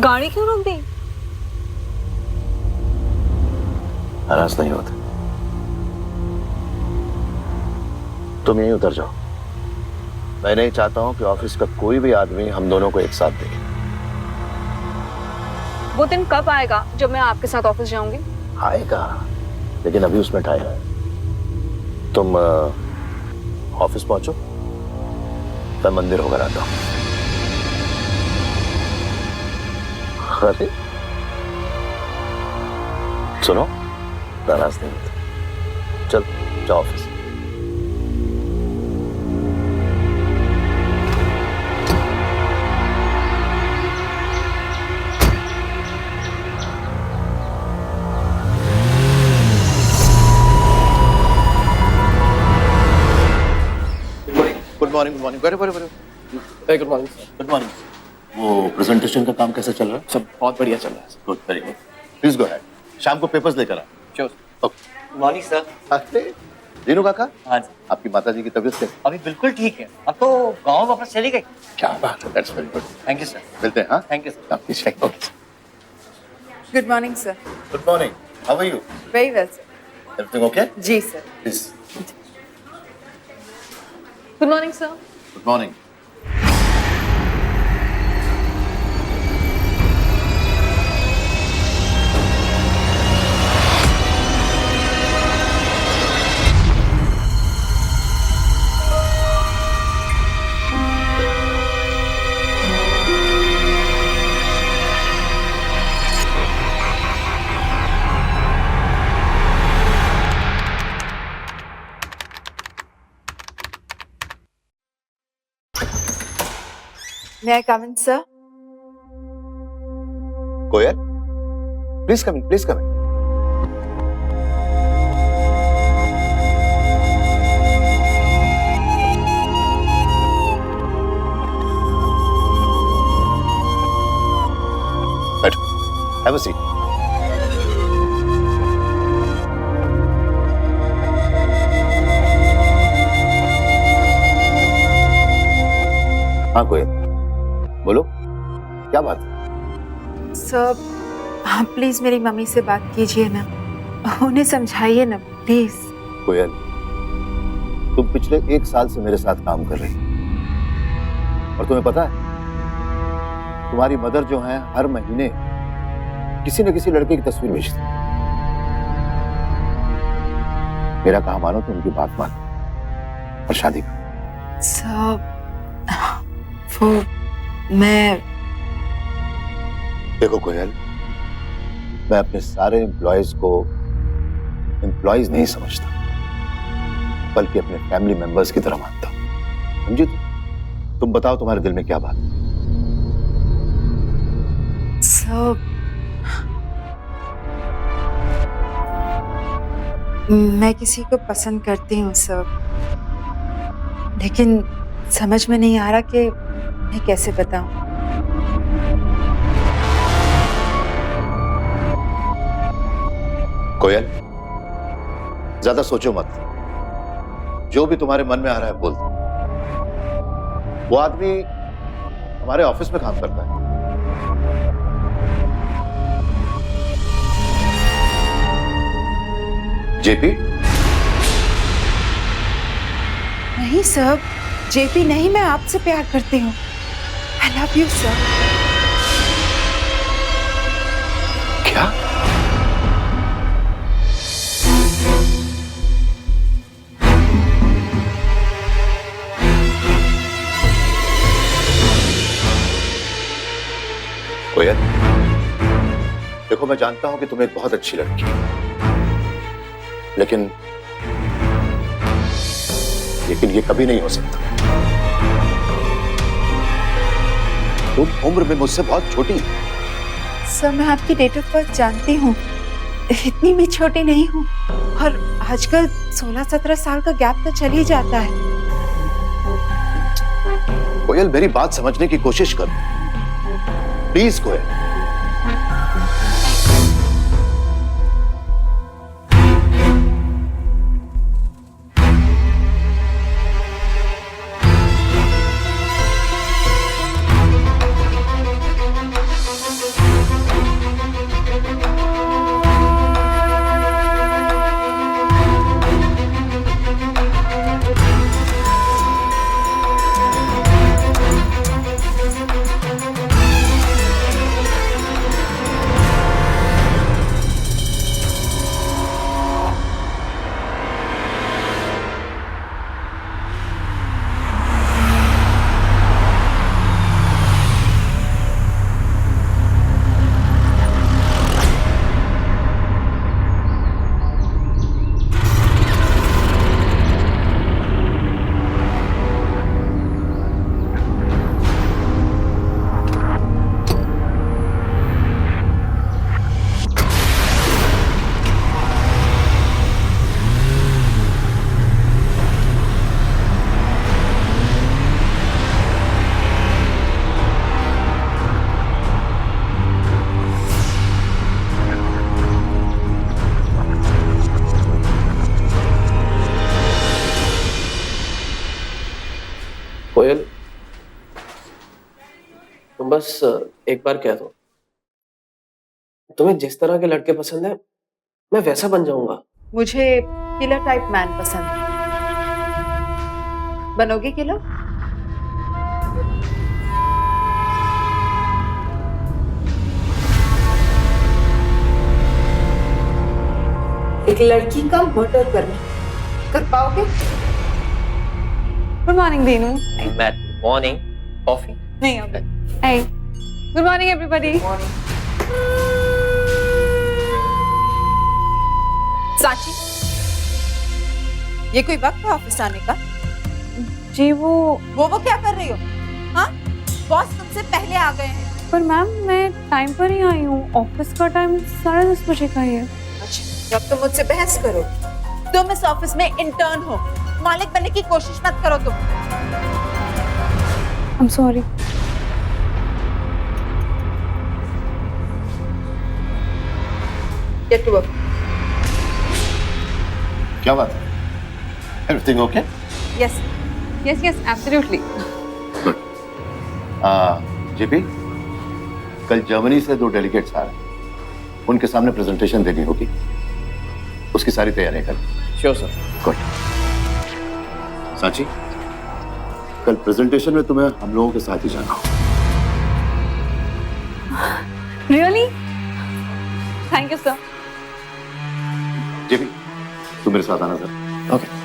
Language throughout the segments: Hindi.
गाड़ी क्यों रोक दी? नाराज नहीं होता। तुम यहीं उतर जाओ। मैं नहीं चाहता हूं कि ऑफिस का कोई भी आदमी हम दोनों को एक साथ देखे। वो दिन कब आएगा जब मैं आपके साथ ऑफिस जाऊंगी? आएगा, लेकिन अभी उसमें टाइम है। तुम ऑफिस पहुंचो, मैं मंदिर होकर आता हूं। अरे सुनो, नाराज नहीं होता। चल जाओ office. Good morning. Good morning. Good morning. Good morning. वो प्रेजेंटेशन का काम कैसा चल रहा है? सब बहुत बढ़िया चल रहा है। Good, very good. Please go ahead. शाम को पेपर्स लेकर आ। Sure. Okay. Good morning sir. अरे दीनू काका, हाँ जी। आपकी माता जी की तबीयत कैसी? अभी बिल्कुल ठीक है, अब तो गांव वापस चली गई। क्या बात है, that's very good. Thank you sir. मिलते हैं। हाँ, थैंक यू सर। आपकी शायद। Okay. Good morning, sir. Good morning. How are you? Very well, sir. Everything okay? जी sir. Please. Good morning sir. Good morning. May I come in, sir? Koyal, please come in, please come in. बैठो, हैव अ सीट। हाँ कोयल, बोलो, क्या बात है? Sir, आप प्लीज मेरी मम्मी से बात कीजिए ना, उन्हें समझाइए ना प्लीज। कोयल, तुम पिछले 1 साल से मेरे साथ काम कर रही हो और तुम्हें पता है तुम्हारी मदर जो है हर महीने किसी न किसी लड़के की तस्वीर भेजती है। मेरा कहा मानो तो उनकी बात मानो और शादी करो। सर, वो मैं देखो कोयल, मैं अपने सारे एम्प्लॉयज को एम्प्लॉयज नहीं समझता, बल्कि अपने फैमिली मेंबर्स की तरह मानता हूं। समझी तुम बताओ तुम्हारे दिल में क्या बात है? सर, मैं किसी को पसंद करती हूँ सर, लेकिन समझ में नहीं आ रहा कि मैं कैसे बताऊं। कोयल, ज्यादा सोचो मत, जो भी तुम्हारे मन में आ रहा है बोल दो। वो आदमी हमारे ऑफिस में काम करता है। जेपी? नहीं सर, जेपी नहीं, मैं आपसे प्यार करती हूँ। I love you sir. क्या? कोयल, देखो मैं जानता हूं कि तुम एक बहुत अच्छी लड़की हो, लेकिन ये कभी नहीं हो सकता। तुम उम्र में मुझसे बहुत छोटी हो। सर, मैं आपकी डेट ऑफ बर्थ जानती हूँ, इतनी भी छोटी नहीं हूँ, और आजकल 16-17 साल का गैप तो चल ही जाता है। कोयल, मेरी बात समझने की कोशिश करो प्लीज। कोयल, बस एक बार कह दो, तुम्हें जिस तरह के लड़के पसंद है मैं वैसा बन जाऊंगा। मुझे किलर टाइप मैन पसंद है। बनोगे किलर? एक लड़की का मर्डर करना कर पाओगे? Good morning Dinu. Morning coffee. नहीं अब हे गुड मॉर्निंग एवरीबॉडी। सांची, ये कोई वक्त है ऑफिस आने का? जी वो क्या कर रही हो? हाँ, बॉस तुमसे पहले आ गए हैं। पर मैम मैं टाइम पर ही आई हूँ। ऑफिस का टाइम 10:30 बजे का ही है। अच्छा, अब तुम मुझसे बहस करो। तुम इस ऑफिस में इंटर्न हो, मालिक बनने की कोशिश मत करो तुम। I am sorry. Get to work. क्या बात है? Everything okay? Yes. Yes yes absolutely. JP, कल जर्मनी से 2 डेलीगेट्स आ रहे हैं, उनके सामने प्रेजेंटेशन देनी होगी, उसकी सारी तैयारियां कर। Sure sir. गुड। सांची, कल प्रेजेंटेशन में तुम्हें हम लोगों के साथ ही जाना होगा। Really? Thank you sir. JP, तुम मेरे साथ आना सर। ओके।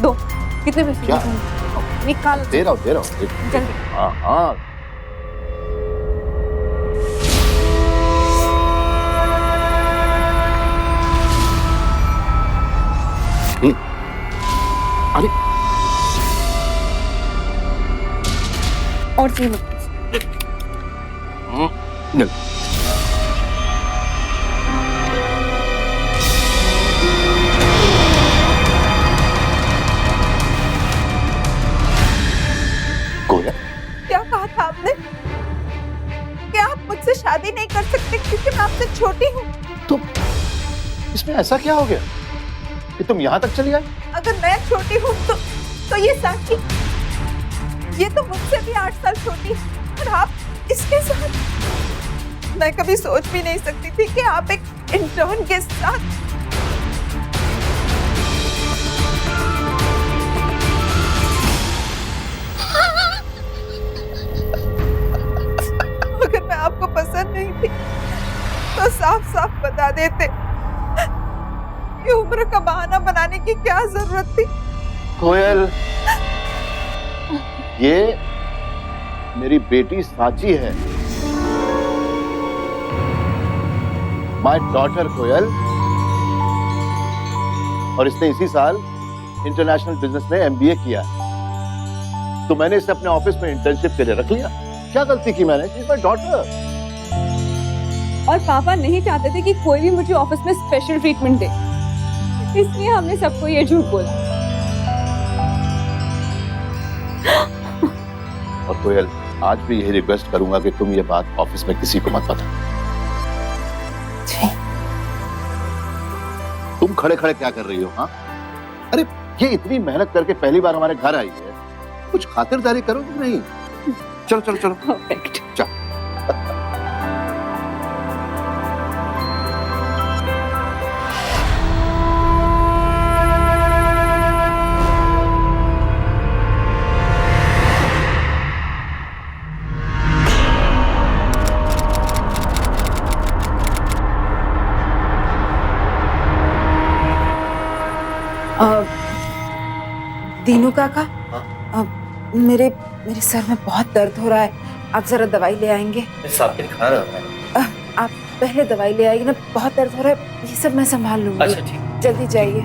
दो। कितने पैसे? क्या? निकालो। दे रहा हूँ। जल्दी। हाँ हाँ। अरे और चाहिए? नहीं। क्या कहा था आपने? क्या आप मुझसे शादी नहीं कर सकते क्योंकि मैं आपसे छोटी हूँ? तो इसमें ऐसा क्या हो गया कि तुम यहाँ तक चली आई? अगर मैं छोटी हूँ तो तो ये साक्षी, ये तो मुझसे भी 8 साल छोटी है और आप इसके साथ। मैं कभी सोच भी नहीं सकती थी कि आप एक इंटर्न के साथ। अगर मैं आपको पसंद नहीं थी तो साफ साफ बता देते। ये उम्र का बहाना बनाने की क्या जरूरत थी? कोयल, ये मेरी बेटी साची है, माय डॉटर कोयल, और इसने इसी साल इंटरनेशनल बिजनेस में एमबीए किया है। तो मैंने इसे अपने ऑफिस में इंटर्नशिप के लिए रख लिया। क्या गलती की मैंने? She is my daughter. और पापा नहीं चाहते थे कि कोई भी मुझे ऑफिस में स्पेशल ट्रीटमेंट दे, इसलिए हमने सबको ये झूठ बोला। और कोयल, आज भी यही रिक्वेस्ट करूंगा कि तुम ये बात ऑफिस में किसी को मत बता। तुम खड़े खड़े क्या कर रही हो? हाँ, अरे ये इतनी मेहनत करके पहली बार हमारे घर आई है, कुछ खातिरदारी करो कि नहीं? चलो चलो चलो। परफेक्ट। चलो। दीनू काका, हाँ? मेरे सर में बहुत दर्द हो रहा है, आप जरा दवाई ले आएंगे? साहब के खाना है। आप पहले दवाई ले आइए ना, बहुत दर्द हो रहा है, ये सब मैं संभाल लूंगी। अच्छा ठीक। जल्दी जाइए।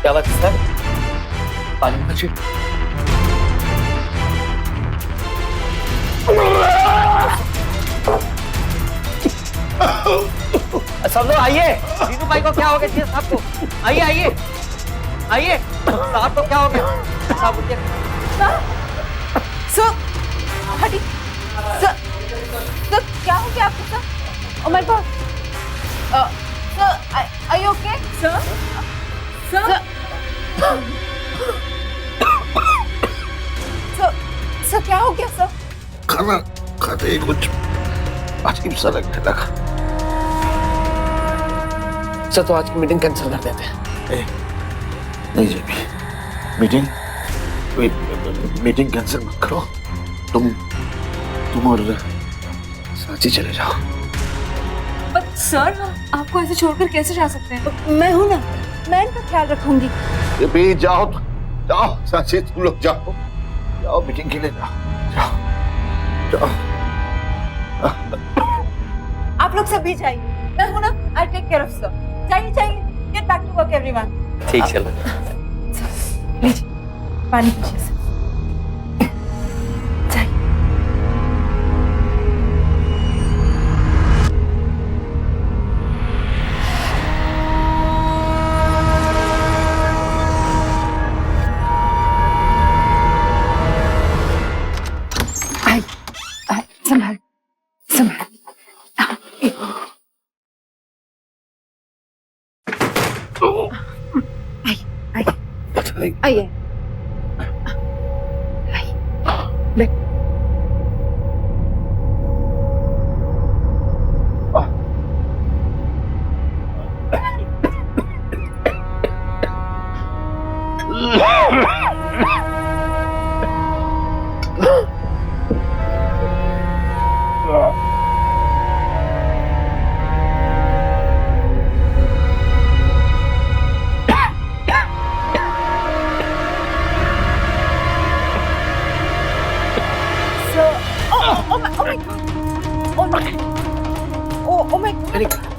क्या बात है सर? पानी बची। सब लोग आइए। दीनू भाई को क्या हो गया? साहब को आइए आइए आइए। साहब को क्या हो गया? साहब उठिए। सर, हटी। सर, क्या हो गया आपको sir? Oh my God. Sir, are you okay? Sir, sir क्या हो गया सर? खाना खाते ही कुछ अजीब सा लगने लगा। सर तो आज की मीटिंग कैंसिल कर देते हैं। नहीं जेबी, मीटिंग कैंसिल मत करो। तुम और साची चले जाओ। बट सर, आपको ऐसे छोड़कर कैसे जा सकते हैं? मैं हूं ना, मैं इनका ख्याल रखूंगी। जेबी जाओ, जाओ साची, तुम लोग जाओ, जाओ मीटिंग के लिए जाओ, जाओ। आप लोग सभी जाइए, मैं हूं ना, I take care of sir. जाइए जाइए, get back to work everyone. ठीक चलो। लीजिए पानी पीजिए सर। जाइए। संभाल संभाल। आइए।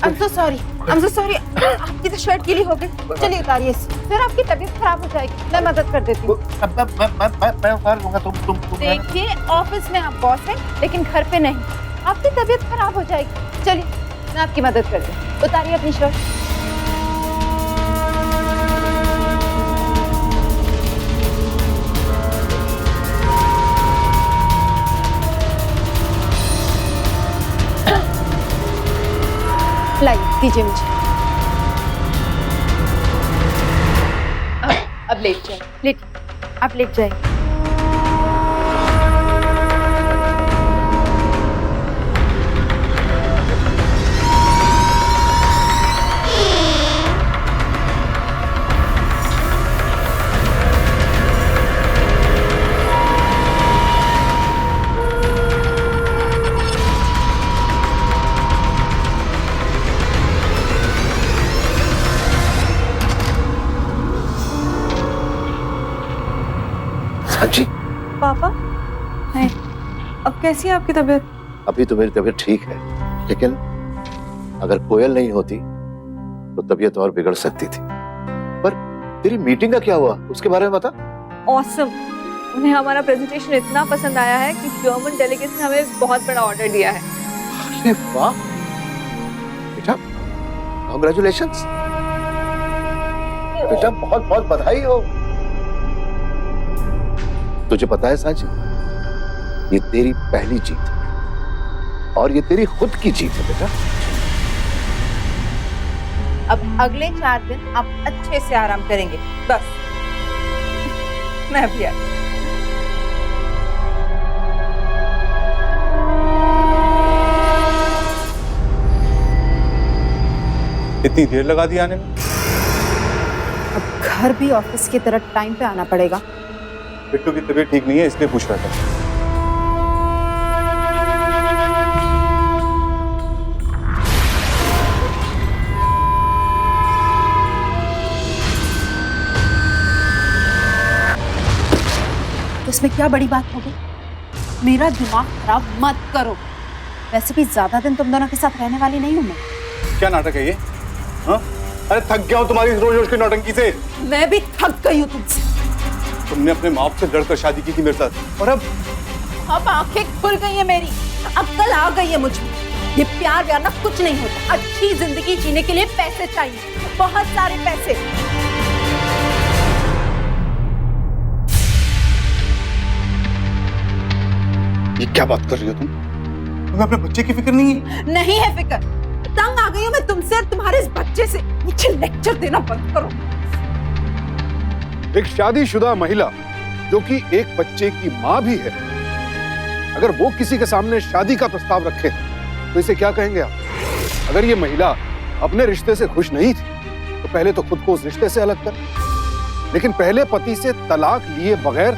I'm so sorry. आपकी तो शर्ट गीली हो गई। चलिए उतारिए। सर आपकी तबीयत खराब हो जाएगी, मैं मदद कर देती हूँ। मैं उतार लूंगा, तुम देखिए ऑफिस में आप बॉस हैं, लेकिन घर पे नहीं। आपकी तबीयत खराब हो जाएगी। चलिए मैं आपकी मदद कर दूँ। उतारिए अपनी शर्ट। लाइए दीजिए मुझे। अब लेट जाए। आप लेट जाए। जी पापा है, अब कैसी है आपकी तबीयत? अभी तो मेरी तबीयत ठीक है, लेकिन अगर कोयल नहीं होती तो तबीयत और बिगड़ सकती थी। पर तेरी मीटिंग का क्या हुआ, उसके बारे में बता। ऑसम। उन्हें हमारा प्रेजेंटेशन इतना पसंद आया है कि जर्मन डेलीगेट्स ने हमें बहुत बड़ा ऑर्डर दिया है। अरे वाह बेटा, कांग्रेचुलेशंस बेटा, बहुत बहुत बधाई हो। तुझे पता है साची, ये तेरी पहली जीत है और ये तेरी खुद की जीत है बेटा। अब अगले 4 दिन आप अच्छे से आराम करेंगे, बस। मैं भी आ। इतनी देर लगा दी आने में? अब घर भी ऑफिस की तरह टाइम पे आना पड़ेगा। बिट्टू की तबीयत ठीक नहीं है, इसलिए पूछ रहा था। तो इसमें क्या बड़ी बात होगी? मेरा दिमाग खराब मत करो। वैसे भी ज्यादा दिन तुम दोनों के साथ रहने वाली नहीं हूं मैं। क्या नाटक है ये? हाँ? अरे थक गया हूं तुम्हारी रोज रोज की नौटंकी से। मैं भी थक गई हूँ तुमसे। तुमने अपने माँ से लड़कर शादी की थी मेरे साथ, और अब आंखें खुल गई है मेरी, अक्ल आ गई है मुझे। ये प्यार व्यार ना कुछ नहीं होता। अच्छी जिंदगी जीने के लिए पैसे चाहिए, बहुत सारे पैसे। ये क्या बात कर रही हो तुम? तुम्हें अपने बच्चे की फिक्र नहीं है? नहीं है फिक्र। तंग आ गई हूँ मैं तुमसे और तुम्हारे इस बच्चे से। मुझे लेक्चर देना बंद करो। एक शादीशुदा महिला जो कि एक बच्चे की मां भी है, अगर वो किसी के सामने शादी का प्रस्ताव रखे तो इसे क्या कहेंगे आप? अगर ये महिला अपने रिश्ते से खुश नहीं थी तो पहले तो खुद को उस रिश्ते से अलग कर, लेकिन पहले पति से तलाक लिए बगैर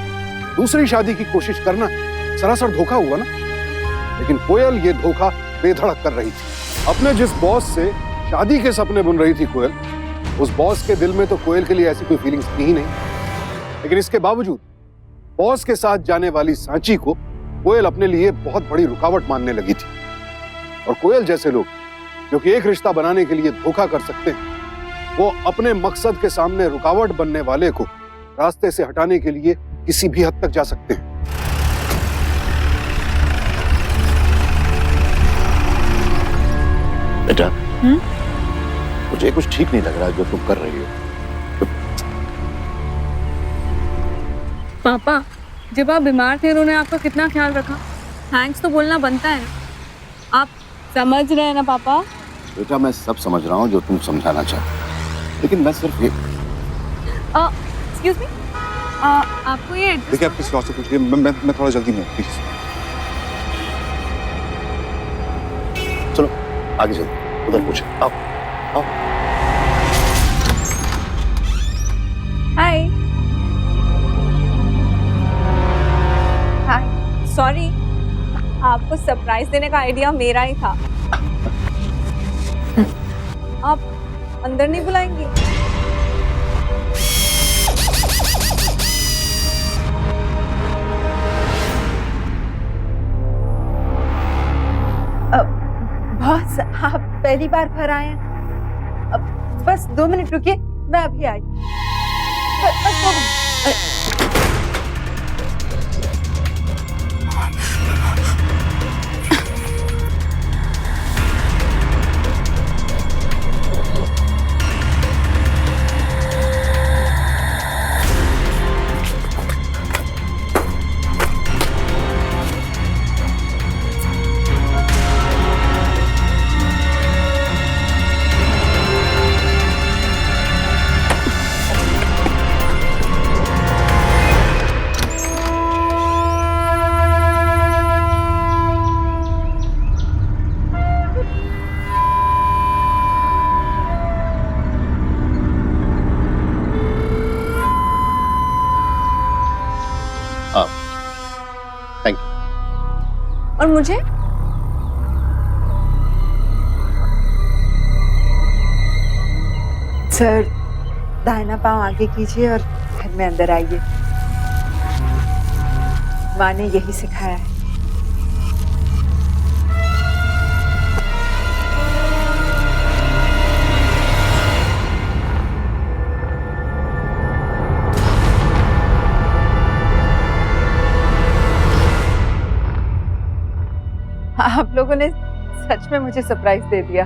दूसरी शादी की कोशिश करना सरासर धोखा हुआ ना। लेकिन कोयल ये धोखा बेधड़क कर रही थी। अपने जिस बॉस से शादी के सपने बुन रही थी कोयल, उस बॉस के दिल में तो कोयल के लिए ऐसी कोई फीलिंग्स थी ही नहीं। लेकिन इसके बावजूद बॉस के साथ जाने वाली सांची को कोयल अपने लिए बहुत बड़ी रुकावट मानने लगी थी। और कोयल जैसे लोग जो कि एक रिश्ता बनाने के लिए धोखा कर सकते हैं, वो अपने मकसद के सामने रुकावट बनने वाले को रास्ते से हटाने के लिए किसी भी हद तक जा सकते हैं। बेटा, मुझे कुछ ठीक नहीं लग रहा जो तुम कर रही हो। पापा, जब आप बीमार थे उन्होंने आपका कितना ख्याल रखा। थैंक्स तो बोलना बनता है। आप समझ रहे हैं ना पापा? बेटा, मैं सब समझ रहा हूँ जो तुम समझाना चाहते हो, लेकिन मैं सिर्फ एक एक्सक्यूज मी, आपको ये देखिए आप किसी और से पूछिए, मैं थोड़ा जल्दी में हूँ, प्लीज। चलो आगे चलते, उधर पूछे। आओ आओ। हाय। हाय। सॉरी, आपको सरप्राइज देने का आइडिया मेरा ही था। आप अंदर नहीं बुलाएंगी? बॉस, आप पहली बार घर आए हैं। अब बस 2 मिनट रुकिए, मैं अभी आई। बस 2 मिनट। Thank you. और मुझे? सर, दाहिना पांव आगे कीजिए और घर में अंदर आइए। माँ ने यही सिखाया है। आप लोगों ने सच में मुझे सरप्राइज दे दिया।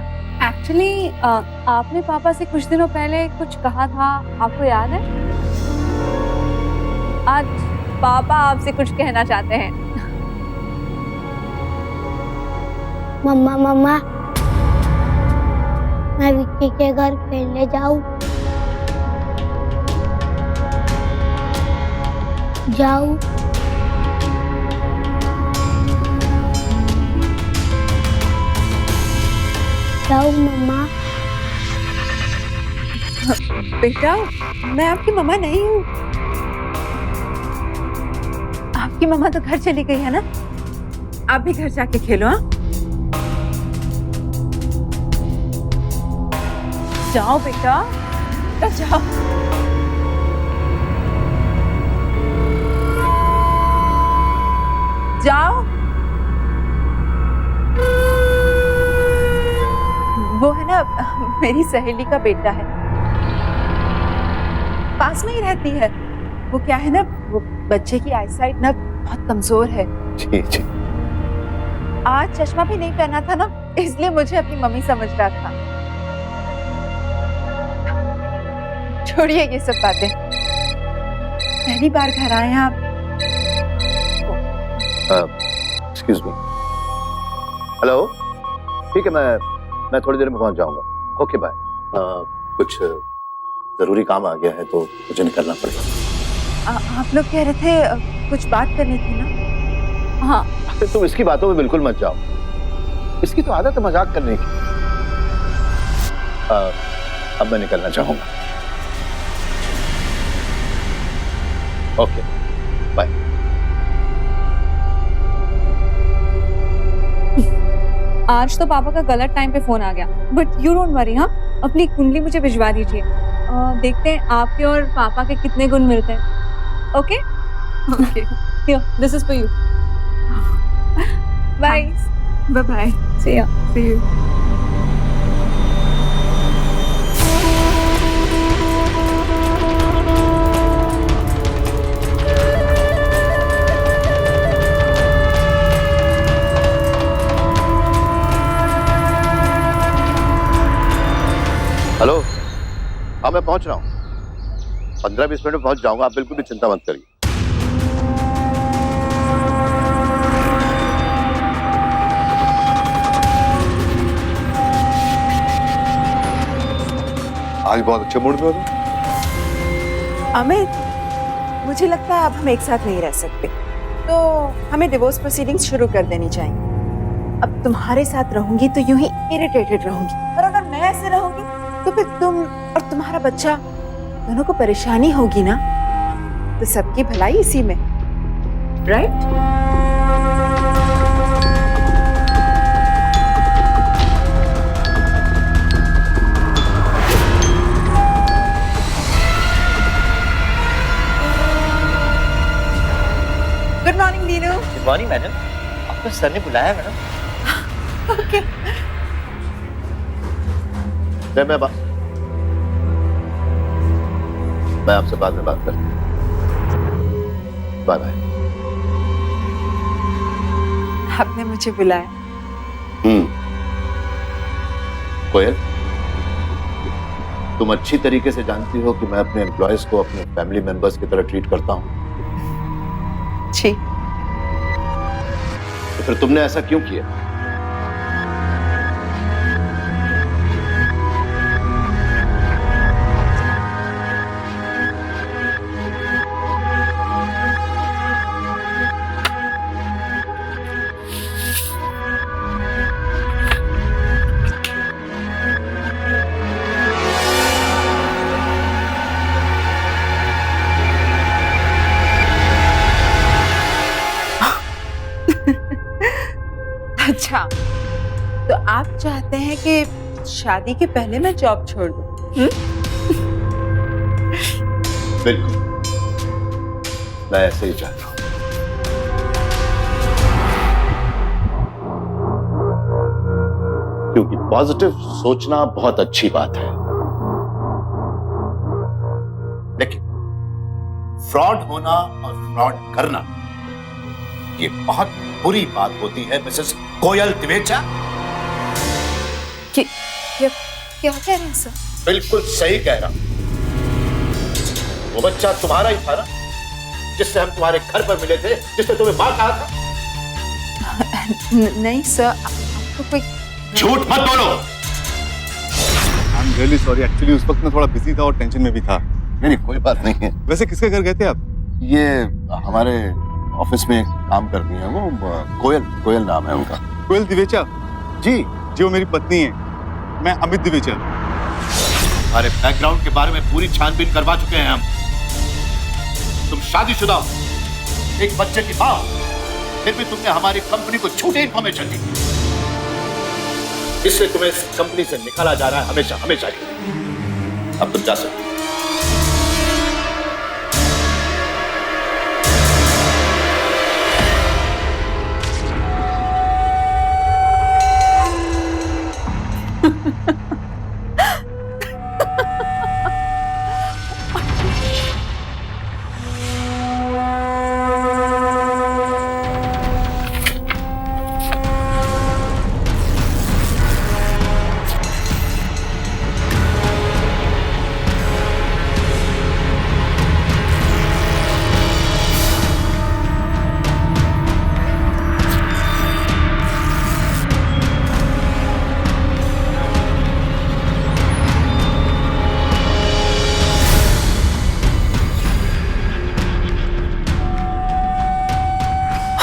एक्चुअली आपने पापा से कुछ दिनों पहले कुछ कहा था, आपको याद है? आज पापा आपसे कुछ कहना चाहते हैं। मम्मा मम्मा, मैं विक्की के घर खेलने जाऊं? जाऊं? जाऊं मम्मा? बेटा, मैं आपकी मम्मा नहीं हूँ। आपकी मम्मा तो घर चली गई है ना। आप भी घर जाके खेलो। हाँ, जाओ बेटा, जाओ। जाओ। वो है ना, मेरी सहेली का बेटा है, पास में ही रहती है। वो क्या है ना, वो बच्चे की आईसाइट ना बहुत कमजोर है। जी जी। आज चश्मा भी नहीं पहना था ना, इसलिए मुझे अपनी मम्मी समझ रहा था। छोड़िए ये सब बातें, पहली बार घर आए हैं आप। Excuse me. हेलो, ठीक है, मैं थोड़ी देर में पहुंच जाऊंगा। Okay bye. कुछ जरूरी काम आ गया है तो मुझे निकलना पड़ेगा। आप लोग कह रहे थे कुछ बात करनी थी ना? हाँ। अरे तुम इसकी बातों में बिल्कुल मत जाओ, इसकी तो आदत है मजाक करने की। अब मैं निकलना चाहूंगा। Okay bye. आज तो पापा का गलत टाइम पे फोन आ गया, बट यू डोंट वरी। हाँ, अपनी कुंडली मुझे भिजवा दीजिए। देखते हैं आपके और पापा के कितने गुण मिलते हैं। Okay okay, this is for you. Bye bye bye. See you. See you. Hello, हाँ मैं पहुंच रहा हूँ। 15-20 मिनट में पहुंच जाऊंगा, आप बिल्कुल भी चिंता मत करिए। आज बहुत अच्छे मूड में हो तुम। अमित, मुझे लगता है अब हम एक साथ नहीं रह सकते, तो हमें डिवोर्स प्रोसीडिंग्स शुरू कर देनी चाहिए। अब तुम्हारे साथ रहूंगी तो यूं ही इरिटेटेड रहूंगी, और अगर मैं ऐसे रहूंगी तो फिर तुम और तुम्हारा बच्चा दोनों को परेशानी होगी ना, तो सबकी भलाई इसी में, right? Good morning Dinu. Good morning madam, आपको सर ने बुलाया मैडम। ओके। मैं आपसे बाद में बात करता हूँ। Bye bye. आपने मुझे बुलाया? कोयल, तुम अच्छी तरीके से जानती हो कि मैं अपने एम्प्लॉयज को अपने फैमिली मेंबर्स की तरह ट्रीट करता हूँ। जी। तो फिर तुमने ऐसा क्यों किया? अच्छा, तो आप चाहते हैं कि शादी के पहले मैं जॉब छोड़ दूं? बिल्कुल, मैं ऐसे ही चाहता हूँ। क्योंकि पॉजिटिव सोचना बहुत अच्छी बात है, लेकिन फ्रॉड होना और फ्रॉड करना ये बहुत बुरी बात होती है मिसेस कोयल द्विवेचा। क्या कह रहे हैं सर? बिल्कुल सही कह रहा हूं। वो बच्चा तुम्हारा ही था ना, जिससे हम तुम्हारे घर पर मिले थे, जिसने तुम्हें मां कहा था? नहीं सर, आपको कोई झूठ मत बोलो। I am really sorry, actually उस वक्त मैं थोड़ा बिजी था और टेंशन में भी था। नहीं, कोई बात नहीं है। वैसे किसके घर गए थे आप? ये हमारे ऑफिस में काम करती है वो, कोयल नाम है उनका। कोयल द्विवेचा? जी। जी, वो मेरी पत्नी है। मैं अमित द्विवेचा। हमारे बैकग्राउंड के बारे में पूरी छानबीन करवा चुके हैं हम। तुम शादीशुदा हो, एक बच्चे की मां, फिर भी तुमने हमारी कंपनी को झूठी इंफॉर्मेशन दी, इसलिए तुम्हें इस कंपनी से निकाला जा रहा है हमेशा हमेशा के लिए। अब तुम जा सकते हो।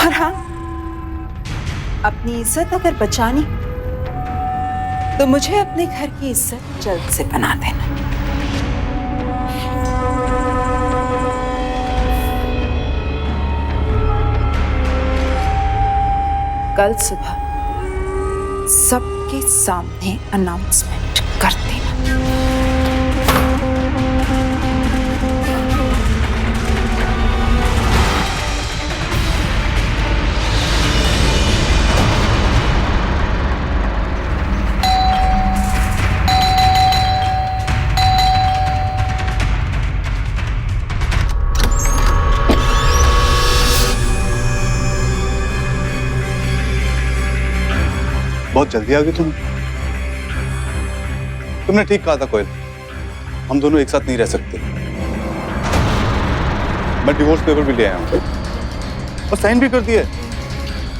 और हाँ, अपनी इज्जत अगर बचानी तो मुझे अपने घर की इज्जत जल्द से बना देना। कल सुबह सबके सामने अनाउंसमेंट कर देना। बहुत जल्दी आ गई तुमने ठीक कहा था कोयल, हम दोनों एक साथ नहीं रह सकते। मैं डिवोर्स पेपर भी ले आया हूं और साइन भी कर दिए।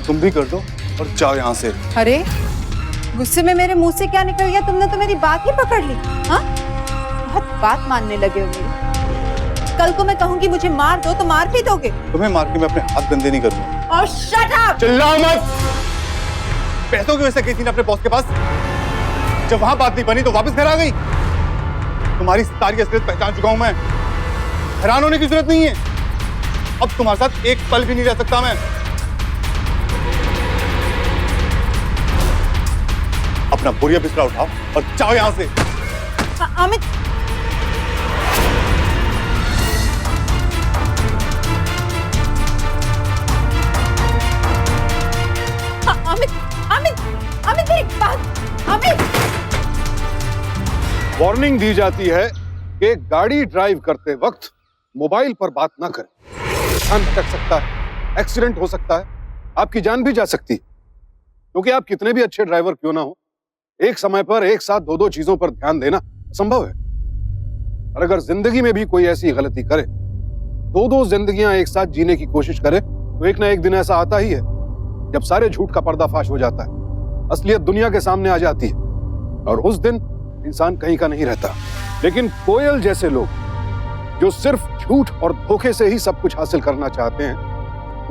तुम भी कर दो और जाओ यहाँ से। अरे, गुस्से में मेरे मुंह से क्या निकल गया? तुमने तो मेरी बात ही पकड़ ली। हाँ, बहुत बात मानने लगे हो मेरी। कल को मैं कहूंगी मुझे मार दो तो मार भी दोगे? तुम्हें मार के मैं अपने हाथ गंदे नहीं करूंगा। और शट अप! चिल्लाओ मत। पैसों की वजह से गई थी ना अपने बॉस के पास, जब वहां बात नहीं बनी तो वापस घर आ गई। तुम्हारी सारी असलियत पहचान चुका हूं मैं, हैरान होने की जरूरत नहीं है। अब तुम्हारे साथ एक पल भी नहीं रह सकता मैं। अपना बोरिया बिस्तरा उठाओ और जाओ यहां से। अमित, अमित, अमित, अमित मेरी बात, अमित। वार्निंग दी जाती है कि गाड़ी ड्राइव करते वक्त मोबाइल पर बात ना करें। ध्यान भटक सकता है, एक्सीडेंट हो सकता है, आपकी जान भी जा सकती है। क्योंकि आप कितने भी अच्छे ड्राइवर क्यों ना हो, एक समय पर एक साथ दो चीजों पर ध्यान देना संभव है। और अगर जिंदगी में भी कोई ऐसी गलती करे, दो जिंदगियां एक साथ जीने की कोशिश करे, तो एक ना एक दिन ऐसा आता ही है जब सारे झूठ का पर्दाफाश हो जाता है, असलियत दुनिया के सामने आ जाती है, और उस दिन इंसान कहीं का नहीं रहता। लेकिन कोयल जैसे लोग जो सिर्फ झूठ और धोखे से ही सब कुछ हासिल करना चाहते हैं,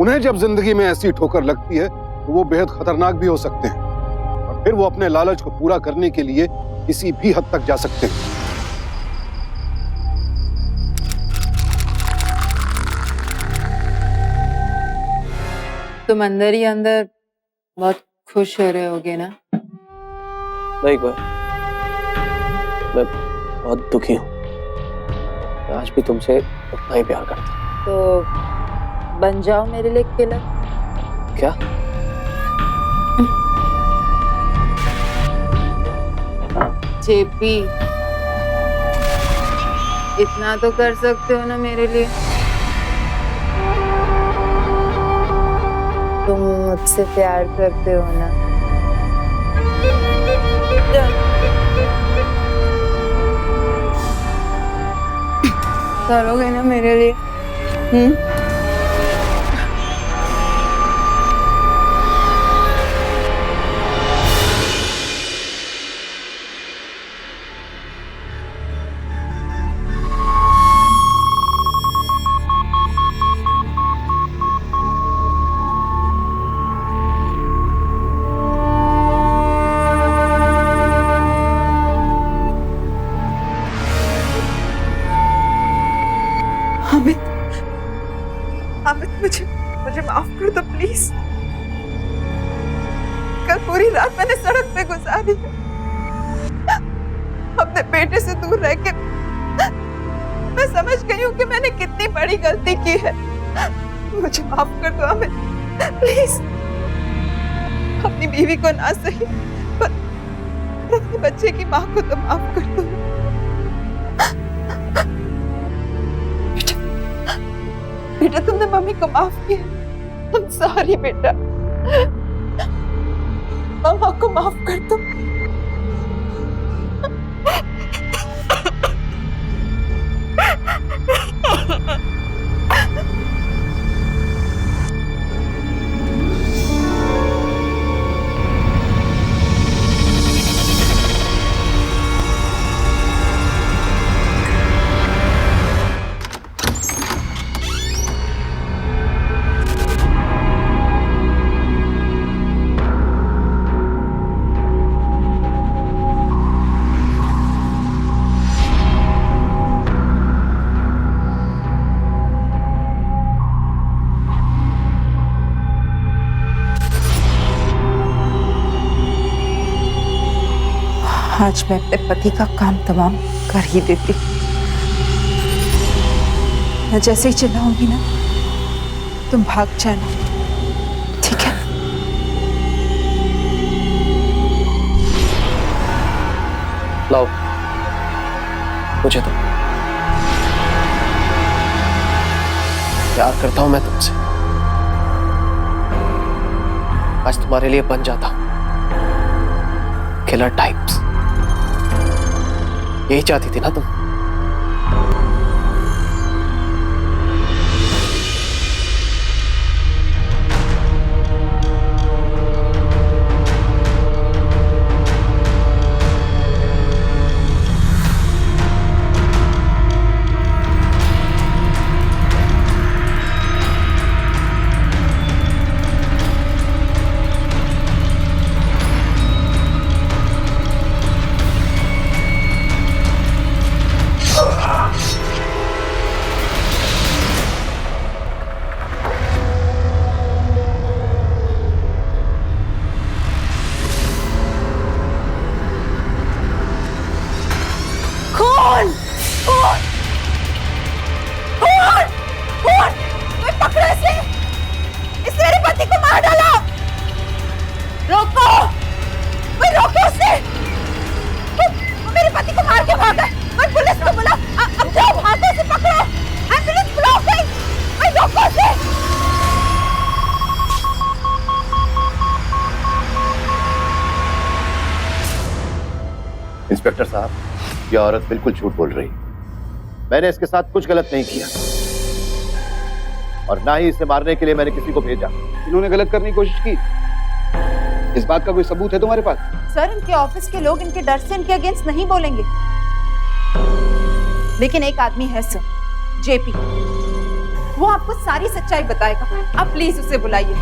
उन्हें जब जिंदगी में ऐसी ठोकर लगती है तो वो बेहद खतरनाक भी हो सकते हैं, और फिर वो अपने लालच को पूरा करने के लिए किसी भी हद तक जा सकते हैं। तुम अंदर ही अंदर बहुत खुश हो रहे होगे ना? नहीं कोई, मैं बहुत दुखी हूँ। मैं आज भी तुमसे उतना ही प्यार करता हूँ। तो बन जाओ मेरे लिए किलर। क्या? जेपी, इतना तो कर सकते हो ना मेरे लिए? तुम मुझसे प्यार करते हो ना? करोगे ना मेरे लिए? अमित, अमित, मुझे माफ कर दो प्लीज। कल पूरी रात मैंने सड़क पे गुजारी, अपने बेटे से दूर रह के मैं समझ गई हूँ कि मैंने कितनी बड़ी गलती की है। मुझे माफ कर दो अमित, प्लीज। अपनी बीवी को ना सही पर अपने बच्चे की माँ को तो माफ कर दो। बेटा, तुमने मम्मी को माफ किया। I'm sorry बेटा। मम्मा को माफ कर दो। आज मैं अपने पति का काम तमाम कर ही देती। मैं जैसे ही चिल्लाऊंगी ना, तुम भाग जाना, ठीक है? लाओ मुझे तो प्यार करता हूं मैं तुमसे। आज तुम्हारे लिए बन जाता हूं किलर टाइप्स। यही चाहती थी ना तुम? इंस्पेक्टर साहब, यह औरत बिल्कुल झूठ बोल रही। मैंने इसके साथ कुछ गलत नहीं किया और ना ही इसे मारने के लिए मैंने किसी को भेजा। इन्होंने गलत करने की कोशिश की, इस बात का कोई सबूत है तुम्हारे पास? सर, इनके ऑफिस के लोग इनके डर से इनके अगेंस्ट नहीं बोलेंगे, लेकिन एक आदमी है सर, जेपी, वो आपको सारी सच्चाई बताएगा। आप प्लीज उसे बुलाइए।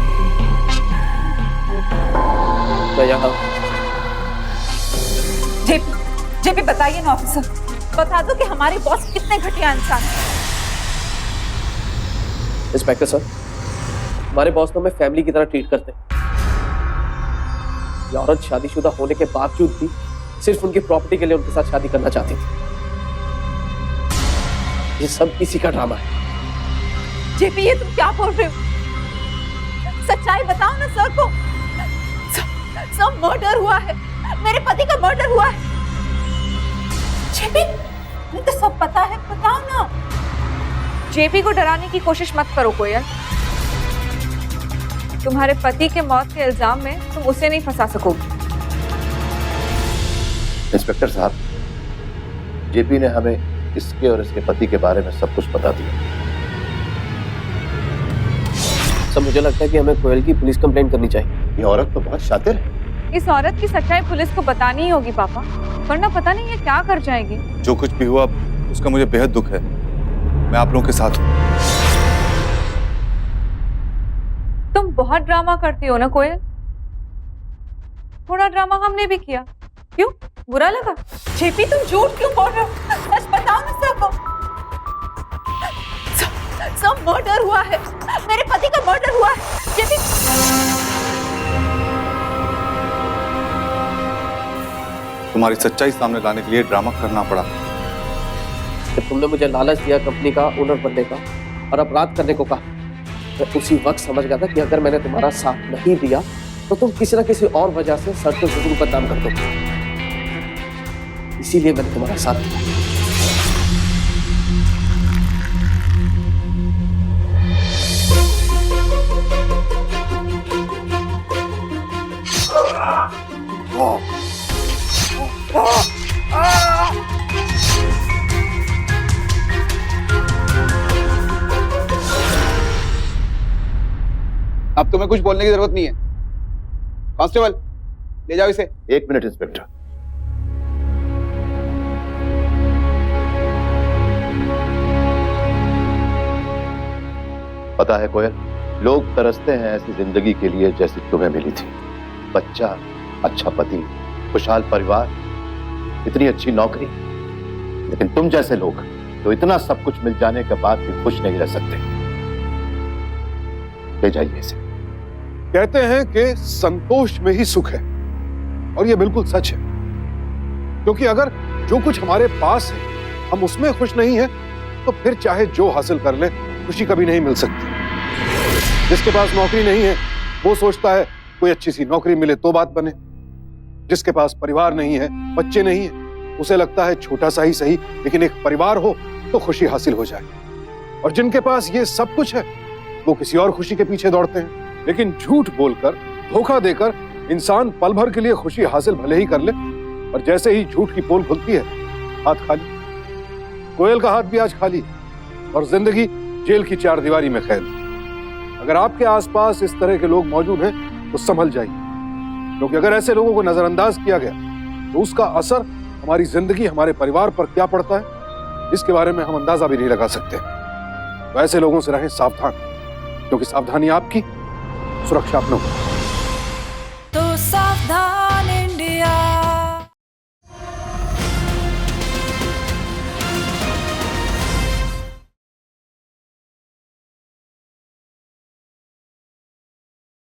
मैं यहाँ जेपी, जेपी बताइए ना ऑफिसर, बता दो कि हमारे बॉस कितने घटिया इंसान हैं। इंस्पेक्टर सर, हमारे बॉस तो हमें फैमिली की तरह ट्रीट करते हैं। ये औरत शादीशुदा होने के बावजूद भी सिर्फ उनकी प्रॉपर्टी के लिए उनके साथ शादी करना चाहती थी। ये सब इसी का ड्रामा है। जेपी, ये तुम क्या बोल रहे हो? सच्चाई बताओ ना सर को। सर, मर्डर हुआ है, मेरे पति का मर्डर हुआ है। जेपी, मुझे तो सब पता है, बताओ ना। जेपी को डराने की कोशिश मत करो कोयल। तुम्हारे पति के मौत के इल्जाम में तुम उसे नहीं फंसा सकोगे। इंस्पेक्टर साहब, जेपी ने हमें इसके और इसके पति के बारे में सब कुछ बता दिया। सब मुझे लगता है कि हमें कोयल की पुलिस कंप्लेंट करनी चाहिए। ये औरत तो बहुत शातिर है। इस औरत की सच्चाई पुलिस को बतानी ही होगी पापा, वरना पता नहीं ये क्या कर जाएगी। जो कुछ भी हुआ उसका मुझे बेहद दुख है। मैं आप लोगों के साथ हूँ। तुम बहुत ड्रामा करती हो ना कोयल। थोड़ा ड्रामा हमने भी किया, क्यों बुरा लगा? जेपी, तुम झूठ क्यों बोल रहे हो? सच बताओ ना सर को। सर, मर्डर हुआ है, मेरे पति का मर्डर हुआ है। जेपी, तुम्हारी सच्चाई सामने लाने के लिए ड्रामा करना पड़ा। जब तुमने मुझे लालच दिया कंपनी का ओनर बनने का और अपराध करने को कहा, मैं उसी वक्त समझ गया था कि अगर मैंने तुम्हारा साथ नहीं दिया तो तुम किसी ना किसी और वजह से सर को जरूर बदनाम कर दोगे। इसीलिए मैंने तुम्हारा साथ दिया। अब तुम्हें कुछ बोलने की जरूरत नहीं है। कांस्टेबल, ले जाओ इसे। 1 मिनट इंस्पेक्टर। पता है कोयल, लोग तरसते हैं ऐसी जिंदगी के लिए जैसी तुम्हें मिली थी। बच्चा, अच्छा पति, खुशहाल परिवार, इतनी अच्छी नौकरी। लेकिन तुम जैसे लोग तो इतना सब कुछ मिल जाने के बाद भी खुश नहीं रह सकते। ले जाइए इसे। कहते हैं कि संतोष में ही सुख है, और ये बिल्कुल सच है। क्योंकि अगर जो कुछ हमारे पास है हम उसमें खुश नहीं है तो फिर चाहे जो हासिल कर ले खुशी कभी नहीं मिल सकती। जिसके पास नौकरी नहीं है वो सोचता है कोई अच्छी सी नौकरी मिले तो बात बने। जिसके पास परिवार नहीं है, बच्चे नहीं है, उसे लगता है छोटा सा ही सही लेकिन एक परिवार हो तो खुशी हासिल हो जाए। और जिनके पास ये सब कुछ है वो किसी और खुशी के पीछे दौड़ते हैं। लेकिन झूठ बोलकर, धोखा देकर इंसान पल भर के लिए खुशी हासिल भले ही कर ले, और जैसे ही झूठ की पोल खुलती है हाथ खाली। कोयल का हाथ भी आज खाली और जिंदगी जेल की 4 दीवारी में कैद। अगर आपके आसपास इस तरह के लोग मौजूद हैं तो संभल जाइए, क्योंकि अगर ऐसे लोगों को नजरअंदाज किया गया तो उसका असर हमारी जिंदगी, हमारे परिवार पर क्या पड़ता है इसके बारे में हम अंदाजा भी नहीं लगा सकते। तो ऐसे लोगों से रहें सावधान, क्योंकि सावधानी आपकी, सुरक्षा अपनों की।